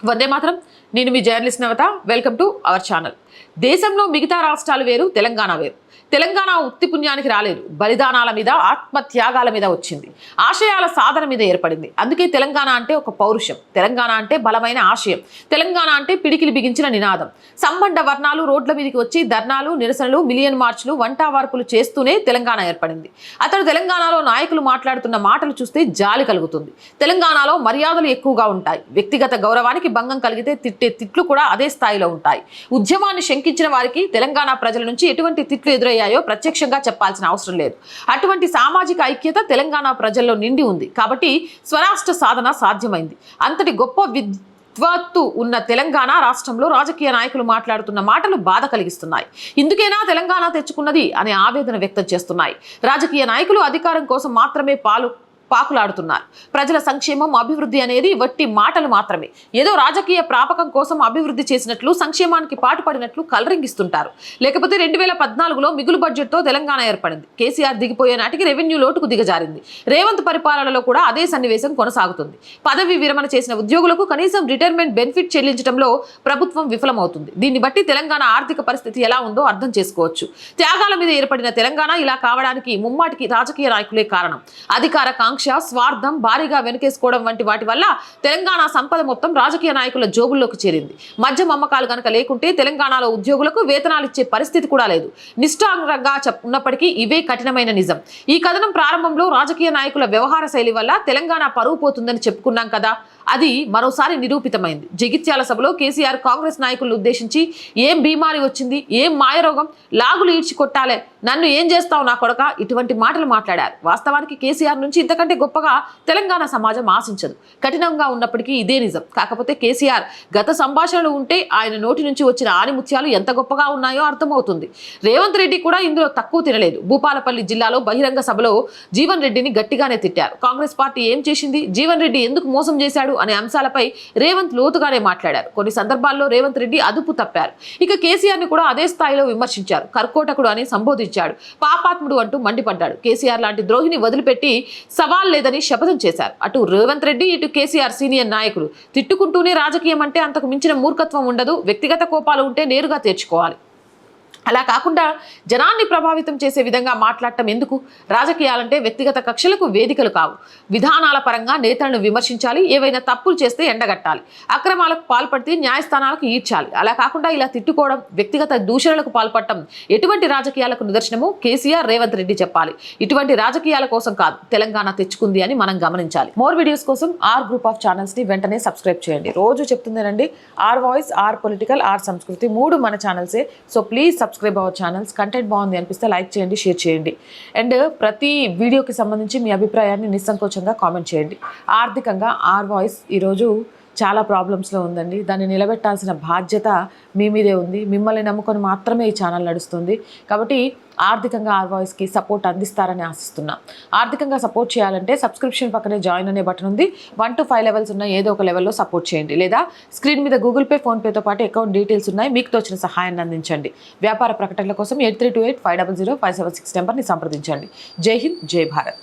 వందే మాత్రం. నేను మీ journalist Navata. Welcome to our channel. దేశంలో మిగతా రాష్ట్రాలు వేరు, తెలంగాణ వేరు. తెలంగాణ ఉత్తి పుణ్యానికి రాలేదు, బలిదానాల మీద, ఆత్మత్యాగాల మీద వచ్చింది, ఆశయాల సాధన మీద ఏర్పడింది. అందుకే తెలంగాణ అంటే ఒక పౌరుషం, తెలంగాణ అంటే బలమైన ఆశయం, తెలంగాణ అంటే పిడికిలి బిగించిన నినాదం. సంబంధ వర్ణాలు రోడ్ల మీదకి వచ్చి ధర్నాలు, నిరసనలు, మిలియన్ మార్చులు, వంటావార్పులు చేస్తూనే తెలంగాణ ఏర్పడింది. అతడు తెలంగాణలో నాయకులు మాట్లాడుతున్న మాటలు చూస్తే జాలి కలుగుతుంది. తెలంగాణలో మర్యాదలు ఎక్కువగా ఉంటాయి, వ్యక్తిగత గౌరవానికి భంగం కలిగితే తిట్టే తిట్లు కూడా అదే స్థాయిలో ఉంటాయి. ఉద్యమాన్ని శంకించిన వారికి తెలంగాణ ప్రజల నుంచి ఎటువంటి తిట్లు ఎదురయ్యాయో ప్రత్యక్షంగా చెప్పాల్సిన అవసరం లేదు. అటువంటి సామాజిక ఐక్యత తెలంగాణ ప్రజల్లో నిండి ఉంది కాబట్టి స్వరాష్ట్ర సాధన సాధ్యమైంది. అంతటి గొప్ప విద్వత్తు ఉన్న తెలంగాణ రాష్ట్రంలో రాజకీయ నాయకులు మాట్లాడుతున్న మాటలు బాధ కలిగిస్తున్నాయి. ఇందుకేనా తెలంగాణ తెచ్చుకున్నది అనే ఆవేదన వ్యక్తం చేస్తున్నాయి. రాజకీయ నాయకులు అధికారం కోసం మాత్రమే పాకులాడుతున్నారు. ప్రజల సంక్షేమం, అభివృద్ధి అనేది వట్టి మాటలు మాత్రమే. ఏదో రాజకీయ ప్రాపకం కోసం అభివృద్ధి చేసినట్లు, సంక్షేమానికి పాటుపడినట్లు కలరింగిస్తుంటారు. లేకపోతే 2014లో మిగులు బడ్జెట్తో తెలంగాణ ఏర్పడింది. కేసీఆర్ దిగిపోయే నాటికి రెవెన్యూ లోటుకు దిగజారింది. రేవంత్ పరిపాలనలో కూడా అదే సన్నివేశం కొనసాగుతుంది. పదవి విరమణ చేసిన ఉద్యోగులకు కనీసం రిటైర్మెంట్ బెనిఫిట్ చెల్లించడంలో ప్రభుత్వం విఫలమవుతుంది. దీన్ని బట్టి తెలంగాణ ఆర్థిక పరిస్థితి ఎలా ఉందో అర్థం చేసుకోవచ్చు. త్యాగాల మీద ఏర్పడిన తెలంగాణ ఇలా కావడానికి ముమ్మాటికి రాజకీయ నాయకులే కారణం. అధికార స్వార్థం, భారీగా వెనుకేసుకోవడం వంటి వాటి వల్ల తెలంగాణ సంపద మొత్తం రాజకీయ నాయకుల జోబుల్లోకి చేరింది. మద్యం అమ్మకాలు కనుక లేకుంటే తెలంగాణలో ఉద్యోగులకు వేతనాలు ఇచ్చే పరిస్థితి కూడా లేదు. నిష్ఠాంగంగా ఉన్నప్పటికీ ఇవే కఠినమైన నిజం. ఈ కథనం ప్రారంభంలో రాజకీయ నాయకుల వ్యవహార శైలి వల్ల తెలంగాణ పరువు పోతుందని చెప్పుకున్నాం కదా, అది మరోసారి నిరూపితమైంది. జగిత్యాల సభలో కేసీఆర్ కాంగ్రెస్ నాయకులను ఉద్దేశించి ఏం బీమారి వచ్చింది, ఏం మాయరోగం, లాగులు ఈడ్చి కొట్టాలే, నన్ను ఏం చేస్తావు నా కొడక, ఇటువంటి మాటలు మాట్లాడారు. వాస్తవానికి కేసీఆర్ నుంచి ఇంతకంటే గొప్పగా తెలంగాణ సమాజం ఆశించదు. కఠినంగా ఉన్నప్పటికీ ఇదే నిజం. కాకపోతే కేసీఆర్ గత సంభాషణలు ఉంటే ఆయన నోటి నుంచి వచ్చిన ఆణిముత్యాలు ఎంత గొప్పగా ఉన్నాయో అర్థమవుతుంది. రేవంత్ రెడ్డి కూడా ఇందులో తక్కువ తినలేదు. భూపాలపల్లి జిల్లాలో బహిరంగ సభలో జీవన్ రెడ్డిని గట్టిగానే తిట్టారు. కాంగ్రెస్ పార్టీ ఏం చేసింది, జీవన్ రెడ్డి ఎందుకు మోసం చేశాడు అనే అంశాలపై రేవంత్ లోతుగానే మాట్లాడారు. కొన్ని సందర్భాల్లో రేవంత్ రెడ్డి అదుపు తప్పారు. ఇక కేసీఆర్ ని కూడా అదే స్థాయిలో విమర్శించారు. కర్కోటకుడు అని సంబోధించాడు, పాపాత్ముడు అంటూ మండిపడ్డాడు. కేసీఆర్ లాంటి ద్రోహిని వదిలిపెట్టి సవాల్ లేదని శపథం చేశారు. అటు రేవంత్ రెడ్డి, ఇటు కేసీఆర్ సీనియర్ నాయకులు తిట్టుకుంటూనే రాజకీయం అంటే అంతకు మించిన మూర్ఖత్వం ఉండదు. వ్యక్తిగత కోపాలు ఉంటే నేరుగా తీర్చుకోవాలి. అలా కాకుండా జనాన్ని ప్రభావితం చేసే విధంగా మాట్లాడటం ఎందుకు? రాజకీయాలంటే వ్యక్తిగత కక్షలకు వేదికలు కావు. విధానాల పరంగా నేతలను విమర్శించాలి, ఏవైనా తప్పులు చేస్తే ఎండగట్టాలి, అక్రమాలకు పాల్పడితే న్యాయస్థానాలకు ఈడ్చాలి. అలా కాకుండా ఇలా తిట్టుకోవడం, వ్యక్తిగత దూషణలకు పాల్పడటం ఎటువంటి రాజకీయాలకు నిదర్శనమో కేసీఆర్, రేవంత్ రెడ్డి చెప్పాలి. ఇటువంటి రాజకీయాల కోసం కాదు తెలంగాణ తెచ్చుకుంది అని మనం గమనించాలి. మోర్ వీడియోస్ కోసం ఆర్ గ్రూప్ ఆఫ్ ఛానల్స్ ని వెంటనే సబ్స్క్రైబ్ చేయండి. రోజు చెప్తుందేనండి, our voice, our political, our సంస్కృతి, 3 మన ఛానల్సే. So please subscribe our channels. Content బాగుంది అనిపిస్తే లైక్ చేయండి, షేర్ చేయండి. అండ్ ప్రతి వీడియోకి సంబంధించి మీ అభిప్రాయాన్ని నిస్సంకోచంగా కామెంట్ చేయండి. ఆర్థికంగా ఆర్ వాయిస్ ఈరోజు చాలా ప్రాబ్లమ్స్లో ఉందండి. దాన్ని నిలబెట్టాల్సిన బాధ్యత మీ మీదే ఉంది. మిమ్మల్ని నమ్ముకొని మాత్రమే ఈ ఛానల్ నడుస్తుంది. కాబట్టి ఆర్థికంగా ఆర్ వాయిస్కి సపోర్ట్ అందిస్తారని ఆశిస్తున్నా. ఆర్థికంగా సపోర్ట్ చేయాలంటే సబ్స్క్రిప్షన్ పక్కనే జాయిన్ అనే బటన్ ఉంది. 1 to 5 లెవెల్స్ ఉన్నాయి. ఏదో ఒక లెవెల్లో సపోర్ట్ చేయండి. లేదా స్క్రీన్ మీద గూగుల్ పే, ఫోన్పేతో పాటు అకౌంట్ డీటెయిల్స్ ఉన్నాయి. మీకు తోచిన సహాయాన్ని అందించండి. వ్యాపార ప్రకటనల కోసం 8328500576 నెంబర్ని సంప్రదించండి. జై హింద్, జై భారత్.